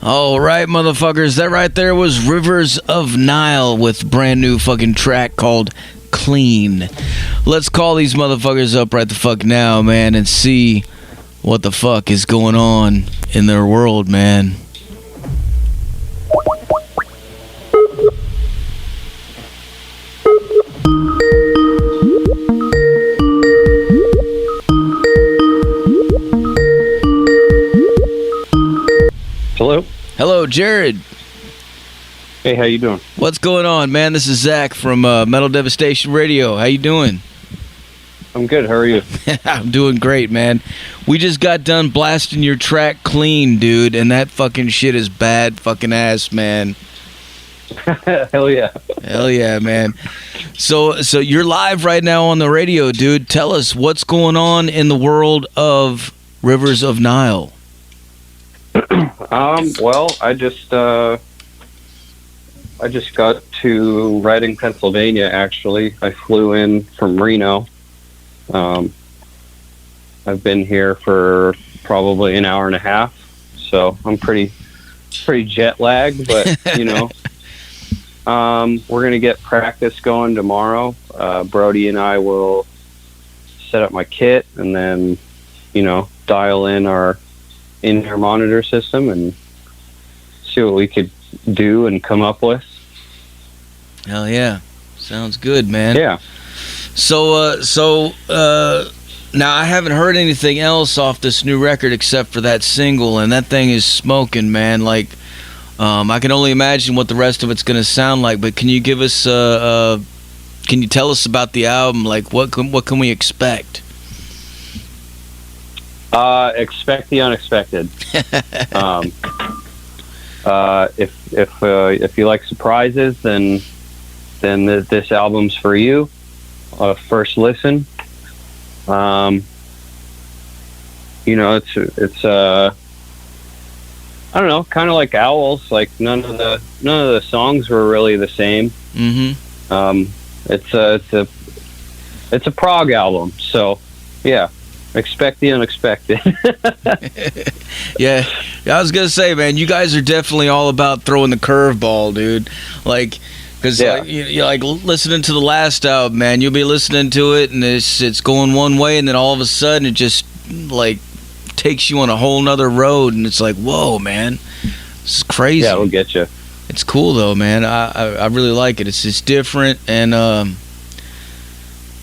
All right, motherfuckers. That right there was Rivers of Nile with brand new fucking track called Clean. Let's call these motherfuckers up right the fuck now, man, and see what the fuck is going on in their world, man. Hello. Hello, Jared. Hey, how you doing? What's going on, man? This is Zach from Metal Devastation Radio. How you doing? I'm good. How are you? I'm doing great, man. We just got done blasting your track Clean, dude, and that fucking shit is bad fucking ass, man. Hell yeah. Hell yeah, man. So you're live right now on the radio, dude. Tell us what's going on in the world of Rivers of Nile. Well, I just got to Reading, Pennsylvania, actually. I flew in from Reno. I've been here for probably an hour and a half, so I'm pretty jet lagged, but, you know. We're going to get practice going tomorrow. Brody and I will set up my kit and then, you know, dial in our in-ear monitor system and see what we could do and come up with. Hell yeah. Sounds good, man. Yeah. So now I haven't heard anything else off this new record except for that single, and that thing is smoking, man. Like, I can only imagine what the rest of it's going to sound like, but can you give us can you tell us about the album? Like, what can we expect? Expect the unexpected. If you like surprises, then this album's for you. First listen. You know, it's I don't know, kind of like Owls. Like none of the songs were really the same. Mm-hmm. It's a prog album, so yeah. Expect the unexpected. Yeah, I was gonna say, man, you guys are definitely all about throwing the curveball, dude. Like, because you're like listening to the last album, man. You'll be listening to it, and it's going one way, and then all of a sudden, it just like takes you on a whole nother road, and it's like, whoa, man, this is crazy. Yeah, it'll get you. It's cool though, man. I really like it. It's just different, and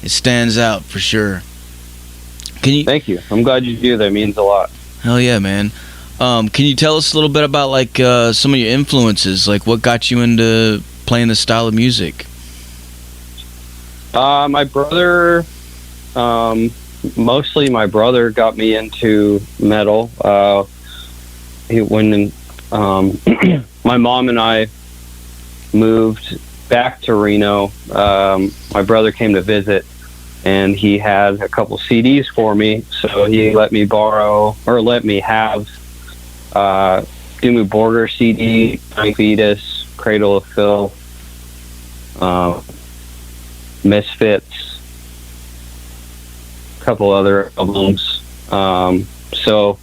it stands out for sure. Thank you. I'm glad you do. That means a lot. Hell yeah, man. Can you tell us a little bit about like some of your influences? Like, what got you into playing this style of music? My brother, mostly my brother got me into metal. When my mom and I moved back to Reno, my brother came to visit, and he had a couple CDs for me, so he let me have Dimmu Borgir CD, Dying Fetus, Cradle of Filth, Misfits, a couple other albums. So,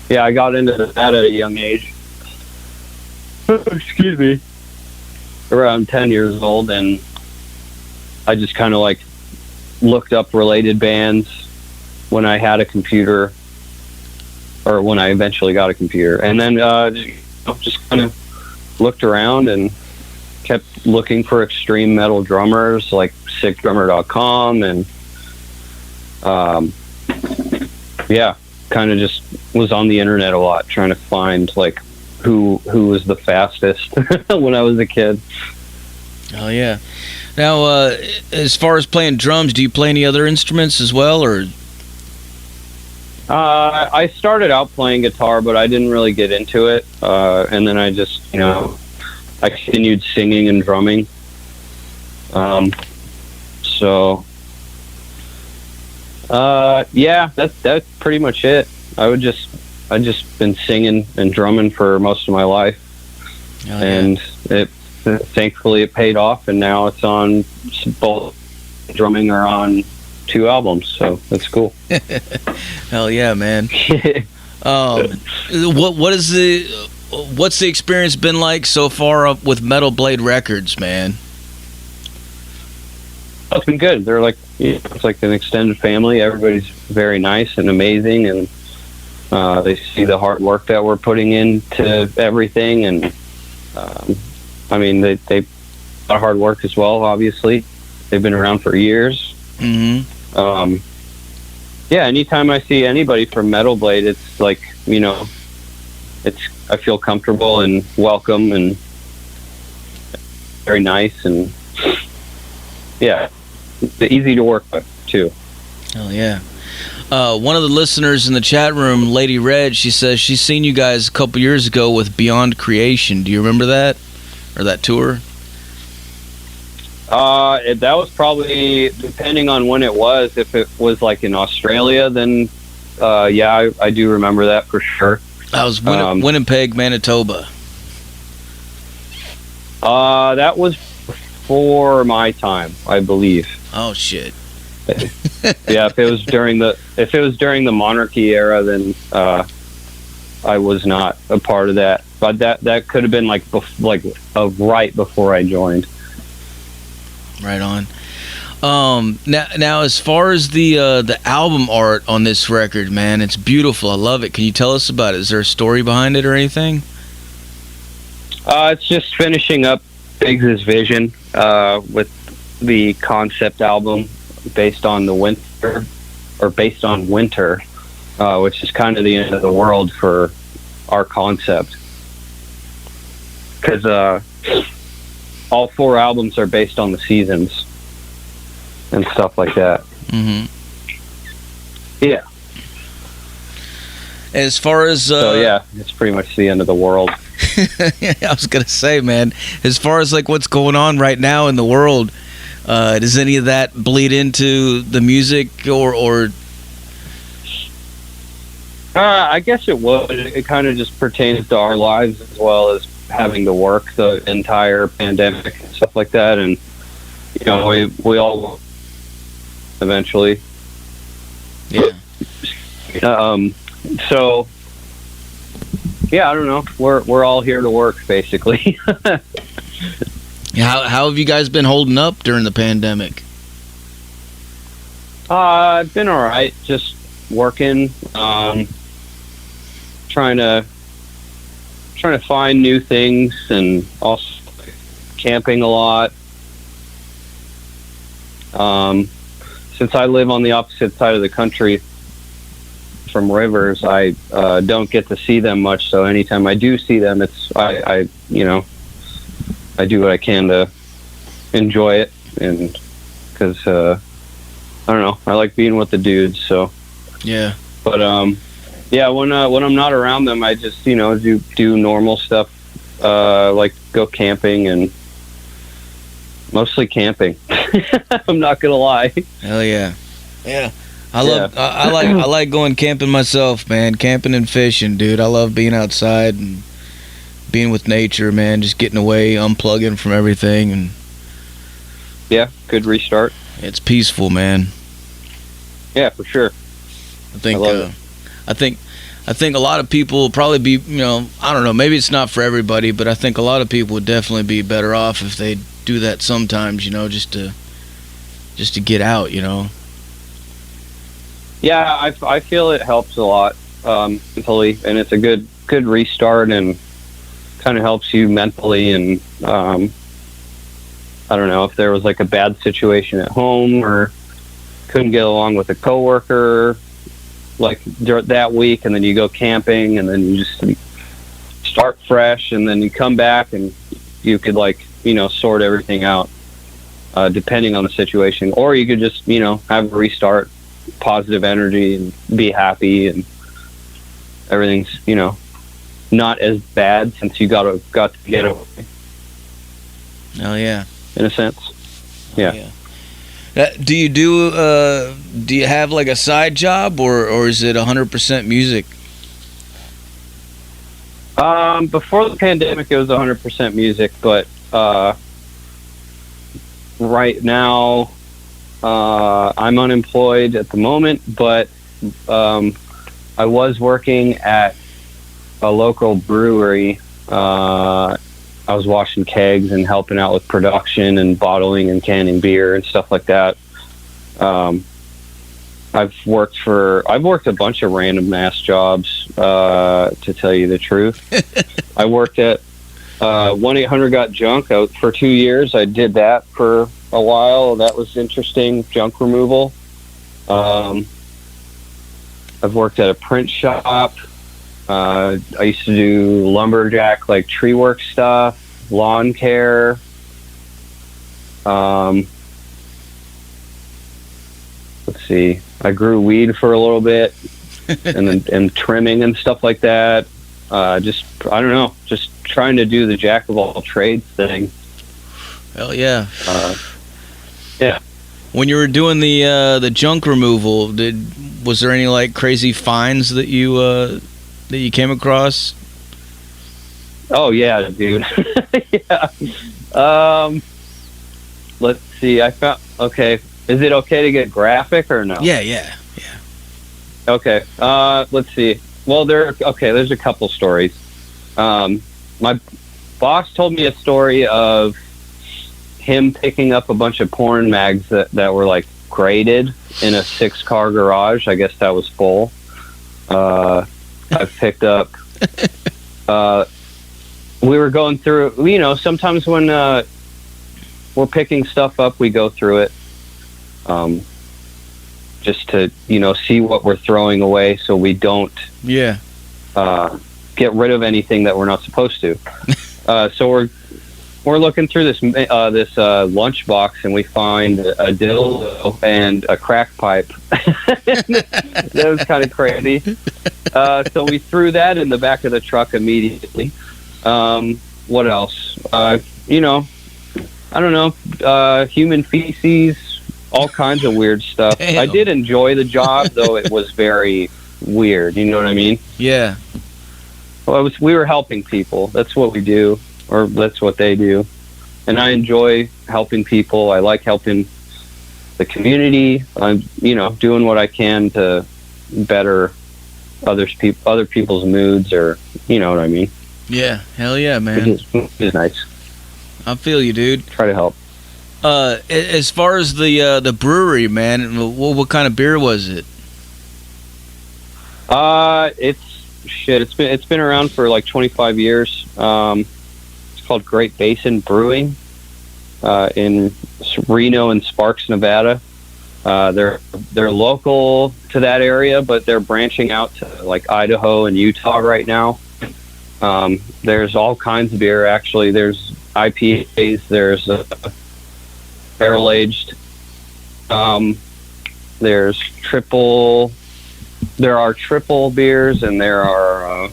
yeah, I got into that at a young age. Excuse me. Around 10 years old, and I just kind of like looked up related bands when I had a computer, or when I eventually got a computer, and then just kind of looked around and kept looking for extreme metal drummers like sickdrummer.com, and kind of just was on the internet a lot trying to find like who was the fastest when I was a kid. Oh yeah. Now, as far as playing drums, do you play any other instruments as well, or? I started out playing guitar, but I didn't really get into it. And then I just, I continued singing and drumming. That's pretty much it. I just been singing and drumming for most of my life. Oh, yeah. And thankfully it paid off, and now it's on both drumming are on 2 albums, so that's cool. Hell yeah, man. What is the what's the experience been like so far up with Metal Blade Records, man? It's been good. They're like, it's like an extended family. Everybody's very nice and amazing, and they see the hard work that we're putting into everything. And I mean, they a lot of hard work as well. Obviously, they've been around for years. Mm-hmm. Yeah. Anytime I see anybody from Metal Blade, it's like, you know, I feel comfortable and welcome and very nice, and yeah, it's easy to work with too. Oh yeah. One of the listeners in the chat room, Lady Red, she says she's seen you guys a couple years ago with Beyond Creation. Do you remember that, or that tour? That was probably, depending on when it was. If it was like in Australia, then yeah, I do remember that for sure. That was Winnipeg, Manitoba. That was before my time, I believe. Oh shit. Yeah, if it was during the monarchy era, then I was not a part of that. But that could have been like right before I joined. Right on. Now, as far as the album art on this record, man, it's beautiful. I love it. Can you tell us about it? Is there a story behind it or anything? It's just finishing up Biggs' vision with the concept album based on winter, which is kind of the end of the world for our concept. Because all 4 albums are based on the seasons and stuff like that. Mm-hmm. Yeah. As far as so yeah, it's pretty much the end of the world. I was gonna say, man, as far as like what's going on right now in the world, does any of that bleed into the music or I guess it would. It kind of just pertains to our lives as well as having to work the entire pandemic and stuff like that. And you know, we all eventually. Yeah. So yeah, I don't know. We're all here to work, basically. How have you guys been holding up during the pandemic? I've been all right. Just working, trying to find new things, and also camping a lot. Since I live on the opposite side of the country from rivers, I don't get to see them much. So anytime I do see them, I do what I can to enjoy it, and because I don't know, I like being with the dudes. So yeah, but yeah, when I'm not around them, I just do normal stuff, like go camping, and mostly camping. I'm not gonna lie. Hell yeah, yeah. I like going camping myself, man. Camping and fishing, dude. I love being outside and being with nature, man. Just getting away, unplugging from everything, and yeah, good restart. It's peaceful, man. Yeah, for sure. I think a lot of people will probably be, I don't know, maybe it's not for everybody, but I think a lot of people would definitely be better off if they do that sometimes, just to get out, Yeah, I feel it helps a lot mentally, and it's a good restart, and kind of helps you mentally. And I don't know, if there was like a bad situation at home or couldn't get along with a coworker like that week, and then you go camping, and then you just start fresh, and then you come back and you could sort everything out depending on the situation. Or you could just have a restart, positive energy, and be happy, and everything's not as bad since you got to get away. Oh yeah, in a sense. Yeah. Oh, yeah. Do you have like a side job, or is it 100% music? Before the pandemic, it was 100% music, but right now I'm unemployed at the moment. But I was working at a local brewery I was washing kegs and helping out with production and bottling and canning beer and stuff like that. I've worked a bunch of random ass jobs, to tell you the truth. I worked at 1-800-GOT-JUNK for 2 years. I did that for a while. That was interesting, junk removal. I've worked at a print shop. I used to do lumberjack, like tree work stuff, lawn care. Let's see. I grew weed for a little bit, and trimming and stuff like that. I don't know, just trying to do the jack of all trades thing. Hell yeah. Yeah. When you were doing the junk removal, was there any like crazy finds that you came across? Oh yeah, dude. Yeah. Let's see. I found. Okay, is it okay to get graphic or no? Yeah. Okay. Let's see. Well, there's a couple stories. My boss told me a story of him picking up a bunch of porn mags that were like graded in a 6-car garage. I guess that was full. I've picked up. We were going through. Sometimes when we're picking stuff up, we go through it, just to see what we're throwing away, so we don't get rid of anything that we're not supposed to. So we're looking through this lunch box, and we find a dildo and a crack pipe. That was kind of crazy. So we threw that in the back of the truck immediately. What else? I don't know. Human feces, all kinds of weird stuff. Damn. I did enjoy the job, though it was very weird. You know what I mean? Yeah. Well, we were helping people. That's what we do, or that's what they do. And I enjoy helping people. I like helping the community. I'm, doing what I can to better other people's moods, or you know what I mean? Yeah, hell yeah, man. It is nice. I feel you, dude. Try to help. As far as the brewery, man, what kind of beer was it? It's been around for like 25 years. It's called Great Basin Brewing, in Reno and Sparks, Nevada. They're local to that area, but they're branching out to like Idaho and Utah right now. There's all kinds of beer, actually. There's IPAs, there's barrel aged, there are triple beers, and there are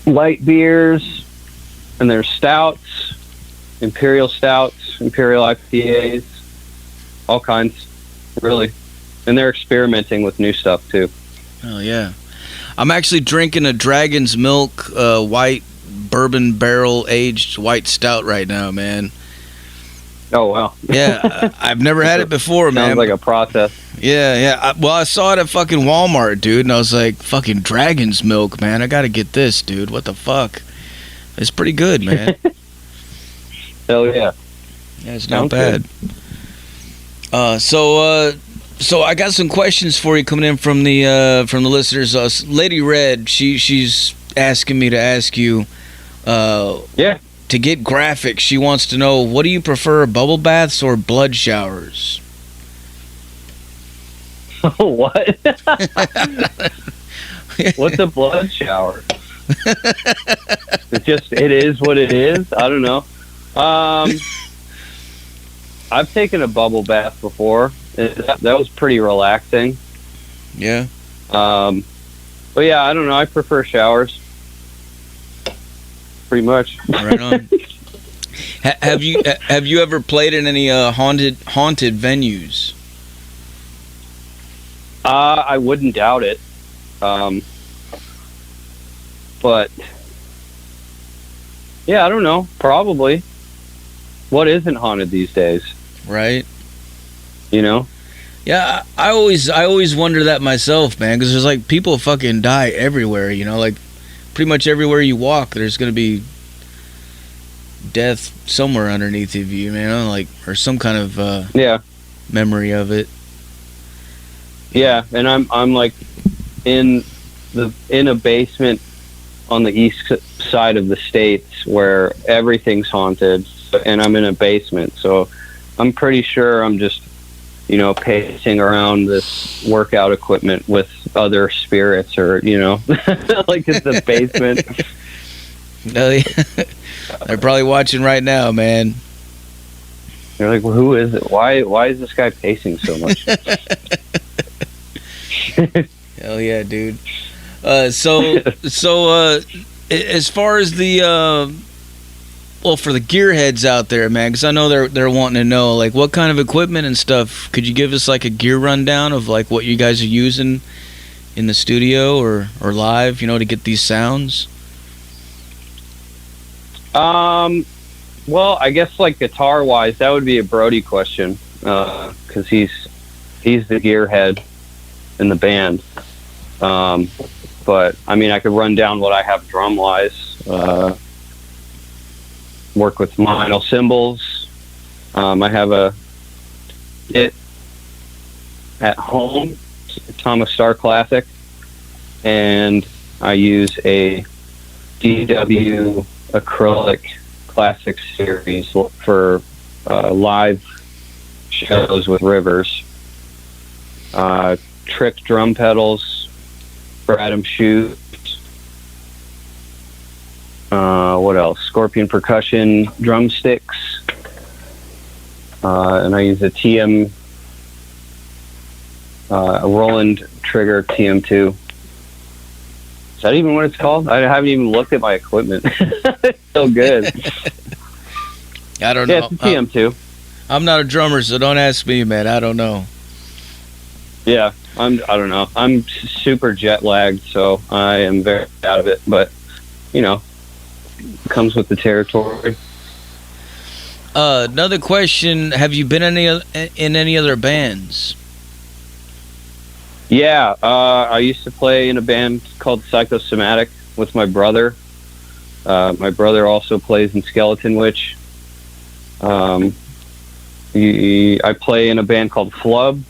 light beers, and there's stouts, imperial IPAs, all kinds, really. And they're experimenting with new stuff too. Oh yeah. I'm actually drinking a Dragon's Milk white bourbon barrel aged white stout right now, man. Oh wow. Yeah, I've never had it before, man. Sounds like a process. Yeah. I saw it at fucking Walmart, dude, and I was like, fucking Dragon's Milk, man. I gotta get this, dude. What the fuck? It's pretty good, man. Hell yeah. Yeah, it's not bad. So I got some questions for you coming in from the listeners. Lady Red, she's asking me to ask you. To get graphic, she wants to know, what do you prefer, bubble baths or blood showers? What? What's a blood shower? It is what it is. I don't know. I've taken a bubble bath before. That was pretty relaxing. Yeah. But yeah, I don't know. I prefer showers. Pretty much. Right on. Have you ever played in any haunted venues? I wouldn't doubt it. But yeah, I don't know. Probably. What isn't haunted these days? Right. Yeah, I always wonder that myself, man, because there's like people fucking die everywhere, like pretty much everywhere you walk, there's gonna be death somewhere underneath of you, man. Like, or some kind of memory of it. Yeah, and I'm like in a basement on the east side of the States where everything's haunted, and I'm in a basement, so I'm pretty sure I'm just, you know, pacing around this workout equipment with other spirits, or, you know, like it's a basement. No, they're probably watching right now, man. They're like, well, who is it? Why is this guy pacing so much? Hell yeah, dude. So as far as the for the gearheads out there, man, because I know they're wanting to know, like, what kind of equipment and stuff. Could you give us like a gear rundown of like what you guys are using in the studio or live, you know, to get these sounds? Well, I guess like guitar wise, that would be a Brody question, because he's the gearhead in the band. But I mean, I could run down what I have drum wise. Work with vinyl cymbals. I have a kit at home, Thomas Star Classic, and I use a DW acrylic classic series for live shows with Rivers. Trick drum pedals for Adam Shoot. What else? Scorpion percussion drumsticks. And I use a a Roland Trigger TM2. Is that even what it's called? I haven't even looked at my equipment. It's so good. I don't know. Yeah, it's a TM2. I'm not a drummer, so don't ask me, man. I don't know. Yeah, I don't know. I'm super jet lagged, so I am very out of it. But, you know, comes with the territory. Another question: have you been in any other bands? Yeah, I used to play in a band called Psychosomatic with my brother. My brother also plays in Skeleton Witch. I play in a band called Flub.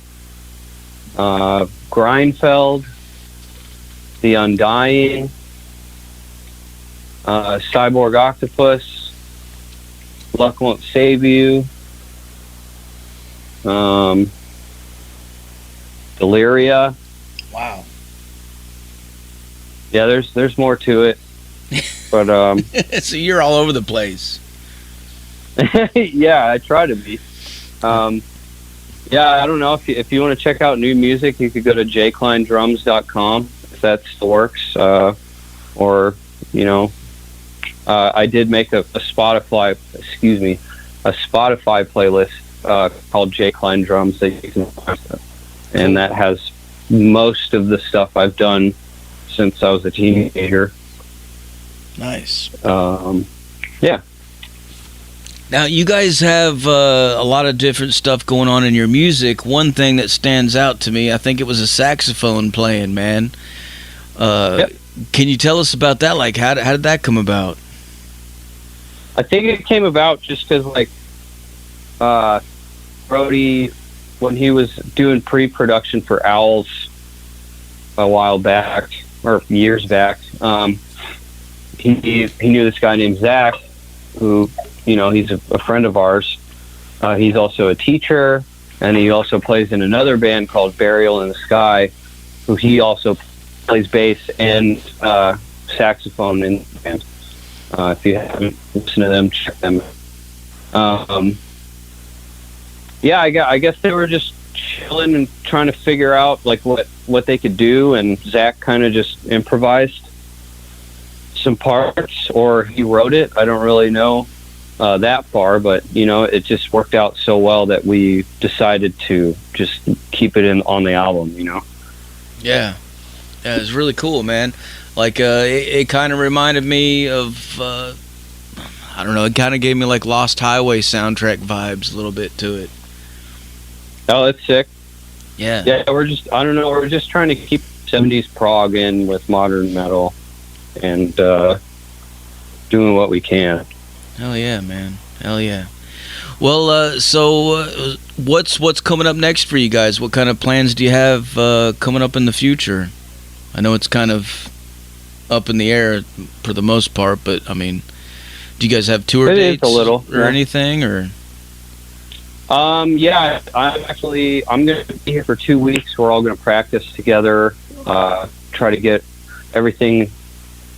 Grindfeld, The Undying, Cyborg Octopus, Luck Won't Save You, Deliria. Wow. Yeah, there's more to it, but so you're all over the place. yeah, I try to be. Yeah, I don't know, if you want to check out new music, you could go to jkleinedrums.com if that still works, or, you know, I did make a Spotify playlist called J Klein Drums that you can find, and that has most of the stuff I've done since I was a teenager. Nice. Yeah. Now, you guys have a lot of different stuff going on in your music. One thing that stands out to me, I think it was a saxophone playing, man. Yep. Can you tell us about that? Like, how did that come about? I think it came about just because, like, Brody, when he was doing pre-production for Owls a while back, or years back, he knew this guy named Zach, who, you know, he's a friend of ours. He's also a teacher, and he also plays in another band called Burial in the Sky, who he also plays bass and saxophone in the band. If you haven't listened to them, check them out. Yeah, I guess they were just chilling and trying to figure out like what they could do, and Zach kind of just improvised some parts, or he wrote it. I don't really know that far, but you know, it just worked out so well that we decided to just keep it on the album. You know. Yeah, it's really cool, man. Like it kind of reminded me of I don't know. It kind of gave me like Lost Highway soundtrack vibes a little bit to it. Oh, that's sick. Yeah. Yeah, we're just, I don't know, we're just trying to keep 70s prog in with modern metal. and doing what we can. Hell yeah, man. Hell yeah. Well, so what's coming up next for you guys? What kind of plans do you have coming up in the future? I know it's kind of up in the air for the most part, but I mean, do you guys have tour dates or anything? Or yeah, I'm going to be here for 2 weeks. We're all going to practice together, try to get everything,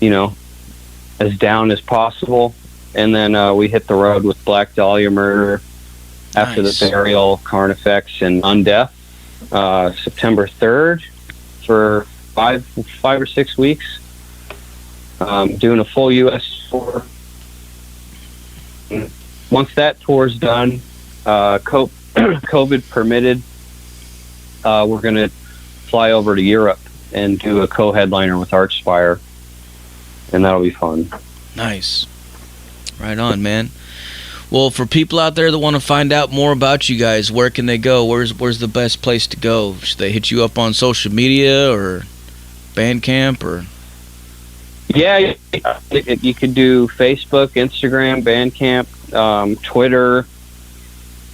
as down as possible. And then we hit the road with Black Dahlia Murder after the Burial, Carnifex, and Undeath, September 3rd for five or 6 weeks. Doing a full U.S. tour. Once that tour's done, COVID permitted, we're going to fly over to Europe and do a co-headliner with Archspire, and that'll be fun. Nice. Right on, man. Well, for people out there that want to find out more about you guys, where can they go? Where's the best place to go? Should they hit you up on social media or Bandcamp or? Yeah, you could do Facebook, Instagram, Bandcamp, Twitter,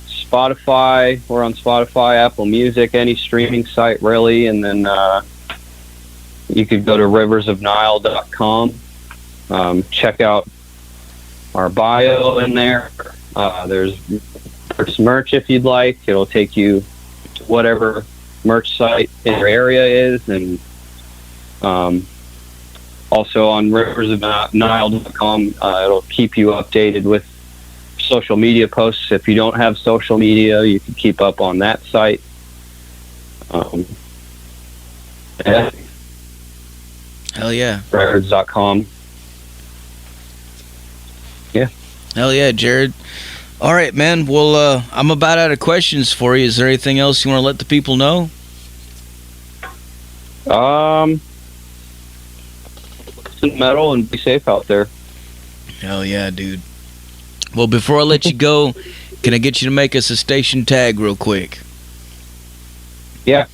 Spotify. We're on Spotify, Apple Music, any streaming site really. And then you could go to riversofnile.com. Check out our bio in there. There's merch if you'd like. It'll take you to whatever merch site in your area is. And also on riversofnile.com, it'll keep you updated with social media posts. If you don't have social media, you can keep up on that site. Yeah. Hell yeah. Records.com. Yeah. Hell yeah, Jared. All right, man. Well, I'm about out of questions for you. Is there anything else you want to let the people know? Listen to metal and be safe out there. Hell yeah, dude. Well, before I let you go, can I get you to make us a station tag real quick? Yeah.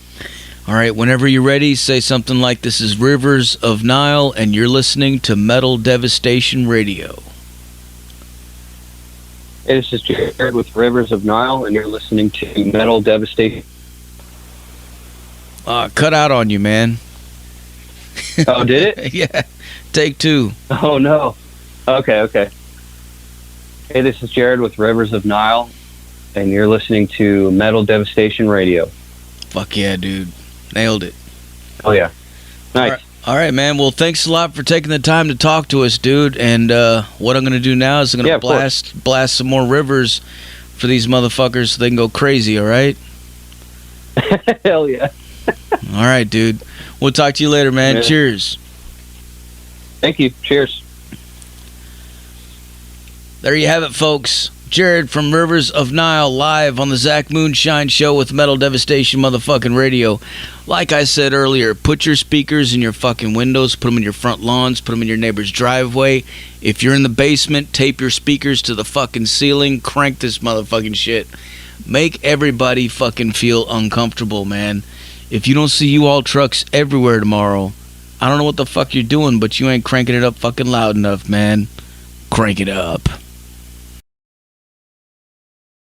All right, whenever you're ready, say something like, "This is Rivers of Nile, and you're listening to Metal Devastation Radio." Hey, this is Jared with Rivers of Nile, and you're listening to Metal Devastation. Cut out on you, man. Oh, did it? Yeah. Take 2. Oh, no. Okay. Hey, this is Jared with Rivers of Nile, and you're listening to Metal Devastation Radio. Fuck yeah, dude. Nailed it. Oh, yeah. Nice. All right, man. Well, thanks a lot for taking the time to talk to us, dude. And what I'm going to do now is I'm going to blast some more Rivers for these motherfuckers so they can go crazy, all right? Hell yeah. All right, dude. We'll talk to you later, man. Yeah. Cheers. Thank you. Cheers. There you have it, folks. Jared from Rivers of Nile live on the Zach Moonshine Show with Metal Devastation motherfucking radio. Like I said earlier, put your speakers in your fucking windows, put them in your front lawns, put them in your neighbor's driveway. If you're in the basement, tape your speakers to the fucking ceiling, crank this motherfucking shit. Make everybody fucking feel uncomfortable, man. If you don't see U-Haul trucks everywhere tomorrow, I don't know what the fuck you're doing, but you ain't cranking it up fucking loud enough, man. Crank it up.